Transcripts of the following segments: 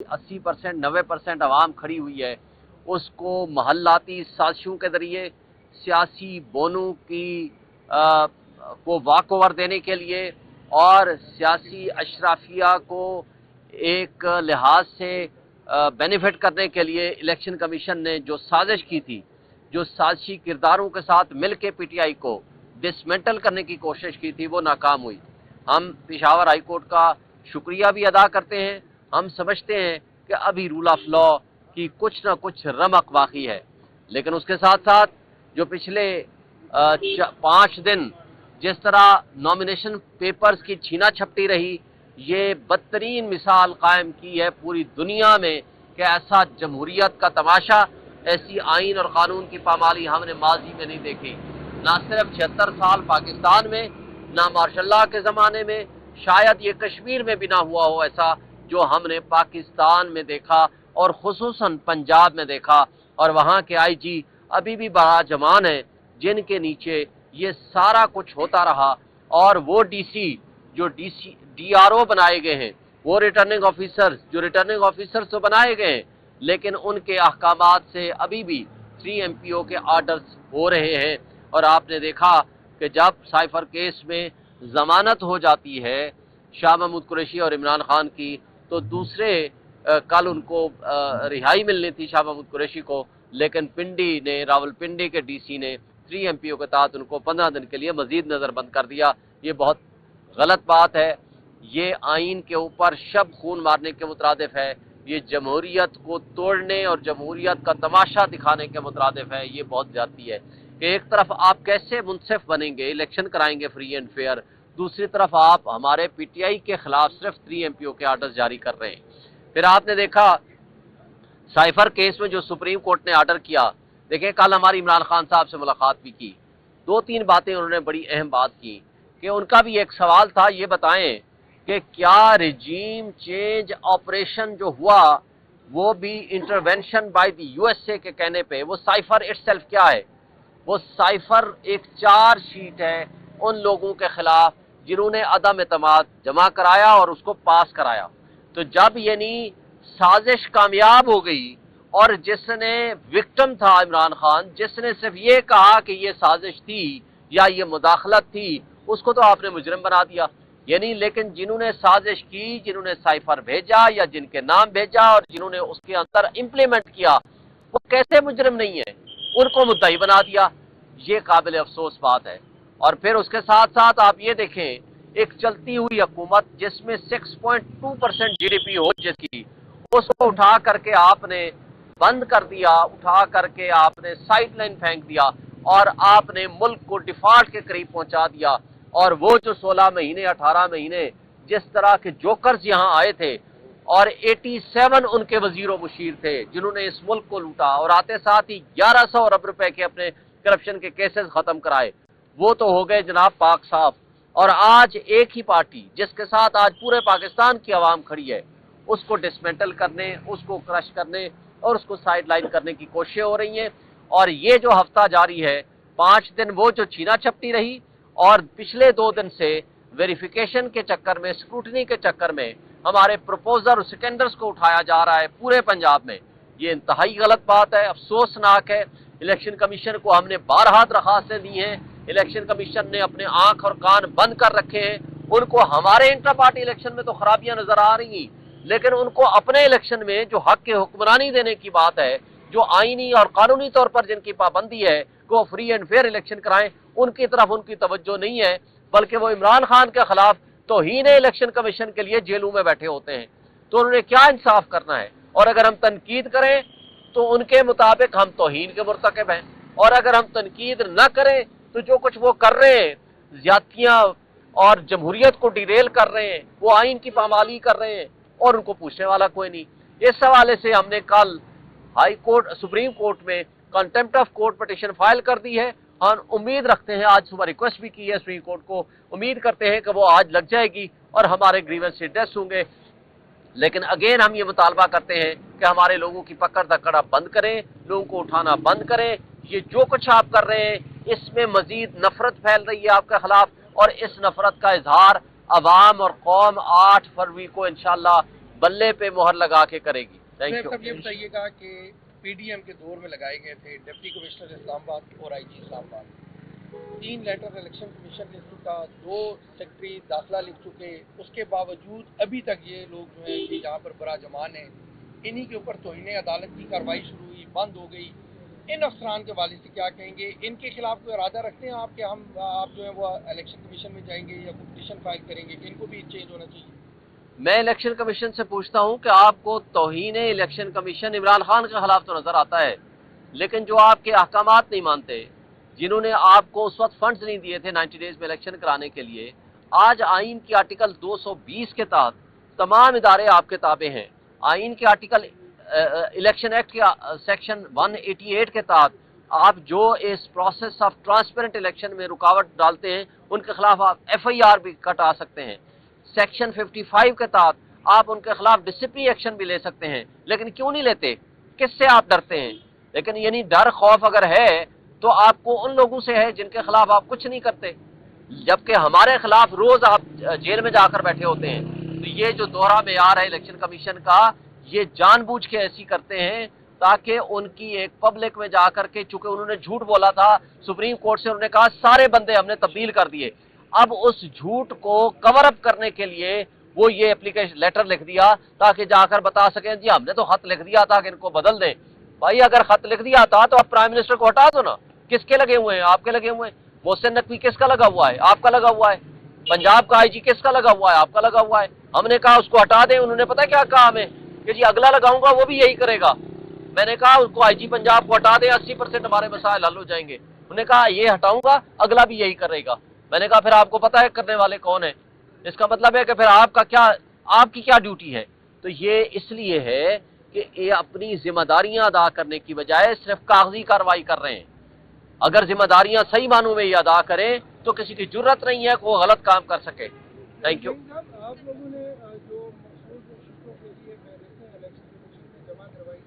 80% 90% आवाम खड़ी हुई है, उसको महल्लाती साजिशों के ज़रिए सियासी बोनों की को वाक ओवर देने के लिए और सियासी अशराफिया को एक लिहाज से बेनिफिट करने के लिए इलेक्शन कमीशन ने जो साजिश की थी, जो साजिशी किरदारों के साथ मिल के पीटीआई को डिसमेंटल करने की कोशिश की थी, वो नाकाम हुई। हम पेशावर हाई कोर्ट का शुक्रिया भी अदा करते हैं। हम समझते हैं कि अभी रूल ऑफ लॉ की कुछ ना कुछ रमक बाकी है, लेकिन उसके साथ साथ जो पिछले 5 दिन जिस तरह नॉमिनेशन पेपर्स की छीना झपटी रही, ये बदतरीन मिसाल कायम की है पूरी दुनिया में कि ऐसा जमहूरियत का तमाशा, ऐसी आइन और कानून की पामाली हमने माजी में नहीं देखी। ना सिर्फ 76 साल पाकिस्तान में, ना मार्शल के ज़माने में, शायद ये कश्मीर में भी ना हुआ हो ऐसा जो हमने पाकिस्तान में देखा और खुसूसन पंजाब में देखा। और वहाँ के आईजी अभी भी बड़ा जवान है जिनके नीचे ये सारा कुछ होता रहा, और वो डीसी जो डीआरओ बनाए गए हैं, वो रिटर्निंग ऑफिसर्स जो रिटर्निंग ऑफिसर्स तो बनाए गए हैं, लेकिन उनके अहकामात से अभी भी 3 एमपीओ के ऑर्डर्स हो रहे हैं। और आपने देखा कि जब साइफर केस में जमानत हो जाती है शाह महमूद कुरैशी और इमरान खान की, तो दूसरे कल उनको रिहाई मिलनी थी शाह महमूद कुरैशी को, लेकिन पिंडी ने, रावलपिंडी के डीसी ने 3 एमपीओ के तहत उनको 15 दिन के लिए मजीद नज़रबंद कर दिया। ये बहुत गलत बात है, ये आइन के ऊपर शब खून मारने के मुतरादिफ है, ये जमहूरियत को तोड़ने और जमहूरियत का तमाशा दिखाने के मुतरादिफ है। ये बहुत ज्यादती है कि एक तरफ आप कैसे मुनसिफ बनेंगे, इलेक्शन कराएंगे फ्री एंड फेयर, दूसरी तरफ आप हमारे पीटीआई के खिलाफ सिर्फ 3 एमपीओ के आर्डर जारी कर रहे हैं। फिर आपने देखा साइफर केस में जो सुप्रीम कोर्ट ने आर्डर किया, देखें कल हमारी इमरान खान साहब से मुलाकात भी की, 2-3 बातें उन्होंने बड़ी अहम बात की कि उनका भी एक सवाल था, ये बताएं कि क्या रिजीम चेंज ऑपरेशन जो हुआ वो भी इंटरवेंशन बाय द यूएसए के कहने पे, वो साइफर इटसेल्फ क्या है? वो साइफर एक चार्ज शीट है उन लोगों के खिलाफ जिन्होंने अदम एतमाद जमा कराया और उसको पास कराया। तो जब यानी साजिश कामयाब हो गई और जिसने विक्टिम था इमरान खान, जिसने सिर्फ ये कहा कि ये साजिश थी या ये मुदाखलत थी, उसको तो आपने मुजरिम बना दिया। यानी लेकिन जिन्होंने साजिश की, जिन्होंने साइफर भेजा या जिनके नाम भेजा और जिन्होंने उसके अंदर इंप्लीमेंट किया, वो कैसे मुजरिम नहीं है, उनको मुद्दाई बना दिया। ये काबिल अफसोस बात है। और फिर उसके साथ साथ आप ये देखें, एक चलती हुई हुकूमत जिसमें 6.2% जीडीपी हो जिसकी, उसको उठा करके आपने बंद कर दिया, उठा करके आपने साइडलाइन फेंक दिया और आपने मुल्क को डिफॉल्ट के करीब पहुंचा दिया। और वो जो 16 महीने 18 महीने जिस तरह के जोकर्स यहाँ आए थे और 87 उनके वजीर मुशीर थे जिन्होंने इस मुल्क को लूटा और आते साथ ही 1100 अरब रुपए के अपने करप्शन के केसेस खत्म कराए, वो तो हो गए जनाब पाक साफ। और आज एक ही पार्टी जिसके साथ आज पूरे पाकिस्तान की आवाम खड़ी है, उसको डिसमेंटल करने, उसको क्रश करने और उसको साइडलाइन करने की कोशिशें हो रही हैं। और ये जो हफ्ता जारी है, 5 दिन वो जो छीना झपटी रही और पिछले 2 दिन से वेरिफिकेशन के चक्कर में, स्क्रूटनी के चक्कर में हमारे प्रपोजर और सिकेंडर्स को उठाया जा रहा है पूरे पंजाब में, ये इंतहाई गलत बात है, अफसोसनाक है। इलेक्शन कमीशन को हमने बारहा दरखास्तें दी हैं, इलेक्शन कमीशन ने अपने आंख और कान बंद कर रखे हैं। उनको हमारे इंटर पार्टी इलेक्शन में तो खराबियां नजर आ रही, लेकिन उनको अपने इलेक्शन में जो हक के हुक्मरानी देने की बात है, जो आईनी और कानूनी तौर पर जिनकी पाबंदी है कि वो फ्री एंड फेयर इलेक्शन कराएं, उनकी तरफ उनकी तवज्जो नहीं है, बल्कि वो इमरान खान के खिलाफ तौहीन इलेक्शन कमीशन के लिए जेलों में बैठे होते हैं। तो उन्होंने क्या इंसाफ करना है? और अगर हम तनकीद करें तो उनके मुताबिक हम तौहीन के मुर्तकिब हैं, और अगर हम तनकीद न करें तो जो कुछ वो कर रहे हैं, ज्यादतियां और जमहूरियत को डिरेल कर रहे हैं, वो आइन की पामाली कर रहे हैं और उनको पूछने वाला कोई नहीं। इस हवाले से हमने कल हाई कोर्ट, सुप्रीम कोर्ट में contempt of court petition file कर दी है। हम उम्मीद रखते हैं, आज सुबह रिक्वेस्ट भी की है सुप्रीम कोर्ट को, उम्मीद करते हैं कि वो आज लग जाएगी और हमारे ग्रीवेंस एड्रेस होंगे। लेकिन अगेन हम ये मुतालबा करते हैं कि हमारे लोगों की पकड़ धकड़ आप बंद करें, लोगों को उठाना बंद करें। ये जो कुछ आप कर रहे हैं इसमें मजीद नफरत फैल रही है आपके खिलाफ, और इस नफरत का इजहार अवाम और कौम 8 फरवरी को इंशाअल्लाह बल्ले पे मोहर लगा के करेगी। Thank you. ये बताइएगा कि पीडीएम के दौर में लगाए गए थे डिप्टी कमिश्नर इस्लामाबाद और IG Islamabad, 3 letter election commission लिख चुका, 2 सेक्रेटरी दाखिला लिख चुके, उसके बावजूद अभी तक ये लोग जो है कि यहाँ पर बड़ा जमान है, इन्हीं के ऊपर तौहीन अदालत की कार्रवाई शुरू हुई, बंद हो गई। इन अफसरान के वालिद से क्या कहेंगे? इनके खिलाफ कोई इरादा रखते हैं आप कि आप जो है वो इलेक्शन कमीशन में जाएंगे या कोई पिटीशन फाइल करेंगे कि इनको भी चेंज होना चाहिए? मैं इलेक्शन कमीशन से पूछता हूं कि आपको तौहीन इलेक्शन कमीशन इमरान खान के खिलाफ तो नजर आता है, लेकिन जो आपके अहकामात नहीं मानते, जिन्होंने आपको उस वक्त फंड्स नहीं दिए थे 90 डेज में इलेक्शन कराने के लिए, आज आइन की आर्टिकल 220 के तहत तमाम इदारे आपके ताबे हैं। आइन के आर्टिकल इलेक्शन एक्ट के सेक्शन 188 के तहत आप जो इस प्रोसेस ऑफ ट्रांसपेरेंट इलेक्शन में रुकावट डालते हैं, उनके खिलाफ आप FIR भी कटा सकते हैं। सेक्शन 55 के तहत आप उनके खिलाफ डिसिप्लिनरी एक्शन भी ले सकते हैं, लेकिन क्यों नहीं लेते? किससे आप डरते हैं? लेकिन यानी डर खौफ अगर है तो आपको उन लोगों से है जिनके खिलाफ आप कुछ नहीं करते, जबकि हमारे खिलाफ रोज आप जेल में जाकर बैठे होते हैं। तो ये जो दोहरा मेयार है इलेक्शन कमीशन का, ये जानबूझ के ऐसी करते हैं ताकि उनकी एक पब्लिक में जाकर के, चूंकि उन्होंने झूठ बोला था सुप्रीम कोर्ट से, उन्होंने कहा सारे बंदे हमने तब्दील कर दिए, अब उस झूठ को कवर अप करने के लिए वो ये एप्लीकेशन लेटर लिख दिया ताकि जाकर बता सकें जी हमने तो खत लिख दिया था कि इनको बदल दें। भाई अगर खत लिख दिया था तो आप प्राइम मिनिस्टर को हटा दो ना। किसके लगे हुए हैं? आपके लगे हुए हैं। मोहसिन नकवी किसका लगा हुआ है? आपका लगा हुआ है। पंजाब का IG किसका लगा हुआ है? आपका लगा हुआ है। हमने कहा उसको हटा दें, उन्होंने पता क्या कहा हमें कि जी अगला लगाऊंगा वो भी यही करेगा। मैंने कहा उसको IG पंजाब को हटा दें, 80% हमारे मसाइल हल हो जाएंगे। उन्होंने कहा ये हटाऊंगा, अगला भी यही करेगा। मैंने कहा फिर आपको पता है करने वाले कौन है? इसका मतलब है कि फिर आपकी क्या ड्यूटी है? तो ये इसलिए है कि ये अपनी जिम्मेदारियां अदा करने की बजाय सिर्फ कागजी कार्रवाई कर रहे हैं। अगर जिम्मेदारियां सही मानों में ये अदा करें तो किसी की जरूरत नहीं है कि वो गलत काम कर सके। Thank you. आप लोगों ने जो मखसूस शिफ्टों के लिए इलेक्शन कमीशन में जमा करवाई,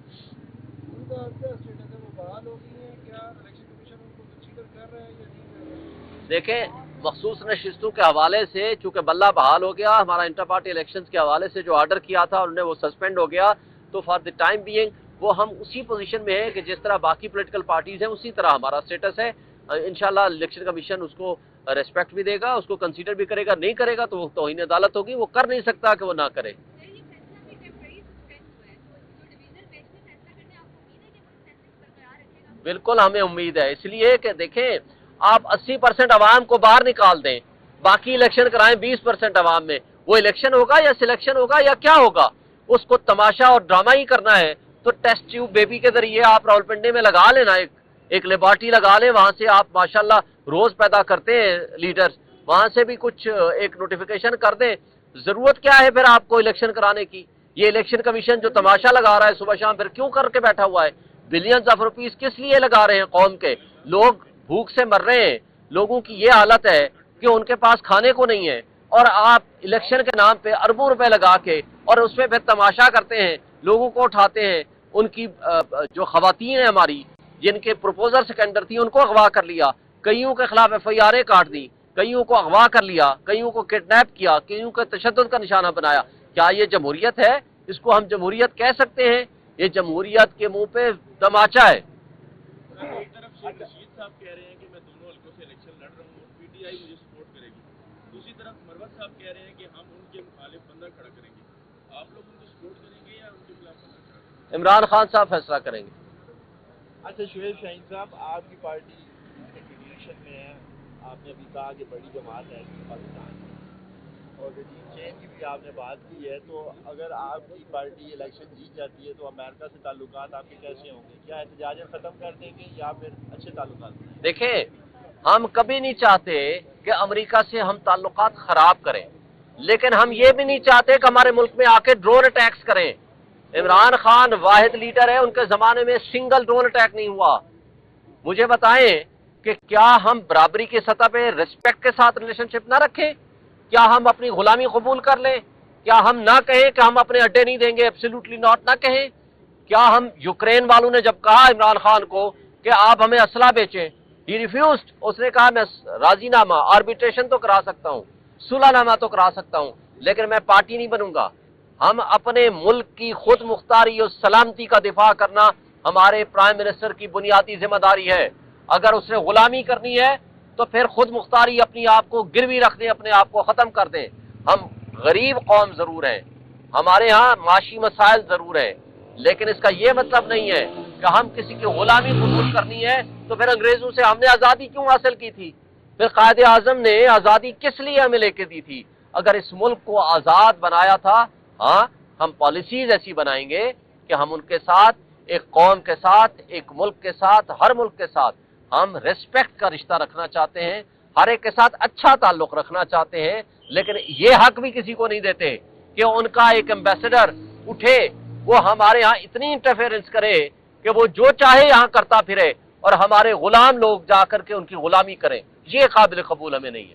उनका क्या स्टेटस है? वो बहाल हो गई है? क्या इलेक्शन कमीशन उनको कंसीडर कर रहा है या नहीं कर रहा है? देखें, मखसूस नशिस्तों के हवाले से चूंकि बल्ला बहाल हो गया, हमारा इंटर पार्टी इलेक्शंस के हवाले से जो ऑर्डर किया था उन्होंने वो सस्पेंड हो गया, तो फॉर द टाइम बीइंग वो हम उसी पोजीशन में है कि जिस तरह बाकी पॉलिटिकल पार्टीज हैं उसी तरह हमारा स्टेटस है। इंशाल्लाह इलेक्शन कमीशन उसको रेस्पेक्ट भी देगा, उसको कंसीडर भी करेगा। नहीं करेगा तो तौहीन अदालत होगी, वो कर नहीं सकता कि वो ना करे। बिल्कुल हमें उम्मीद है, इसलिए कि देखें आप 80% अवाम को बाहर निकाल दें, बाकी इलेक्शन कराएं 20% अवाम में, वो इलेक्शन होगा या सिलेक्शन होगा या क्या होगा? उसको तमाशा और ड्रामा ही करना है तो टेस्ट ट्यूब बेबी के जरिए आप रावलपिंडी में लगा लेना, एक लेबॉर्टरी लगा लें, वहां से आप माशाल्लाह रोज पैदा करते हैं लीडर्स, वहां से भी कुछ एक नोटिफिकेशन कर दें। जरूरत क्या है फिर आपको इलेक्शन कराने की? ये इलेक्शन कमीशन जो तमाशा लगा रहा है सुबह शाम, फिर क्यों करके बैठा हुआ है? बिलियंस ऑफ रुपीस किस लिए लगा रहे हैं? कौम के लोग भूख से मर रहे हैं, लोगों की ये हालत है कि उनके पास खाने को नहीं है, और आप इलेक्शन के नाम पे अरबों रुपए लगा के और उसमें फिर तमाशा करते हैं, लोगों को उठाते हैं। उनकी जो खवातीन है हमारी, जिनके प्रपोजल सेकेंडर थी, उनको अगवा कर लिया, कईयों के खिलाफ FIR काट दी, कईयों को अगवा कर लिया, कईयों को किडनैप किया, कईयों को तशद्दुद का निशाना बनाया। क्या ये जमहूरियत है? इसको हम जमहूरियत कह सकते हैं? ये जमहूरियत के मुंह पे तमाचा है। एक तरफ से रशीद साहब कह रहे हैं कि मैं दोनों हल्कों से इलेक्शन लड़ रहा हूँ और PTI मुझे सपोर्ट करेगी, दूसरी तरफ मरवत साहब कह रहे हैं कि हम उनके मुखालिफ बंदा खड़ा करेंगे। आप लोग उनको सपोर्ट करेंगे या उनके खिलाफ बंदा खड़ा करेंगे? इमरान खान साहब फैसला करेंगे। अच्छा शुएब शाहीन साहब, आपकी पार्टी लीडरशिप में है, आपने अभी कहा कि बड़ी जमात है पाकिस्तान में और रजीम चेंज की भी आपने बात की है, तो अगर आपकी पार्टी इलेक्शन जीत जाती है तो अमेरिका से ताल्लुकात आपके कैसे होंगे? क्या एहतजाज ख़त्म कर देंगे या फिर अच्छे ताल्लुकात? देखें, हम कभी नहीं चाहते कि अमेरिका से हम ताल्लुकात खराब करें, लेकिन हम ये भी नहीं चाहते कि हमारे मुल्क में आके ड्रोन अटैक्स करें। इमरान खान वाहिद लीडर है, उनके जमाने में सिंगल ड्रोन अटैक नहीं हुआ। मुझे बताएं कि क्या हम बराबरी की सतह पे रिस्पेक्ट के साथ रिलेशनशिप ना रखें? क्या हम अपनी गुलामी कबूल कर लें? क्या हम ना कहें कि हम अपने अड्डे नहीं देंगे? एब्सोल्युटली नॉट ना कहें? क्या हम, यूक्रेन वालों ने जब कहा इमरान खान को कि आप हमें असला बेचें, ही रिफ्यूज्ड, उसने कहा मैं राजीनामा, आर्बिट्रेशन तो करा सकता हूं, सुलहनामा तो करा सकता हूं, लेकिन मैं पार्टी नहीं बनूंगा। हम अपने मुल्क की खुद मुख्तारी और सलामती का दिफा करना हमारे प्राइम मिनिस्टर की बुनियादी जिम्मेदारी है। अगर उसने गुलामी करनी है तो फिर खुद मुख्तारी अपनी आप को गिरवी रख दें, अपने आप को खत्म कर दें। हम गरीब कौम जरूर हैं, हमारे यहाँ माशी मसाइल जरूर है, लेकिन इसका यह मतलब नहीं है कि हम किसी की गुलामी कबूल करनी है। तो फिर अंग्रेजों से हमने आजादी क्यों हासिल की थी? फिर कायदे आजम ने आजादी किस लिए हमें लेके दी थी? अगर इस मुल्क को आजाद बनाया था, हाँ, हम पॉलिसीज ऐसी बनाएंगे कि हम उनके साथ, एक कौम के साथ, एक मुल्क के साथ, हर मुल्क के साथ हम रिस्पेक्ट का रिश्ता रखना चाहते हैं, हर एक के साथ अच्छा ताल्लुक रखना चाहते हैं। लेकिन ये हक भी किसी को नहीं देते कि उनका एक एम्बेसडर उठे, वो हमारे यहाँ इतनी इंटरफेरेंस करे कि वो जो चाहे यहाँ करता फिरे और हमारे गुलाम लोग जाकर के उनकी गुलामी करें। ये काबिल कबूल हमें नहीं है।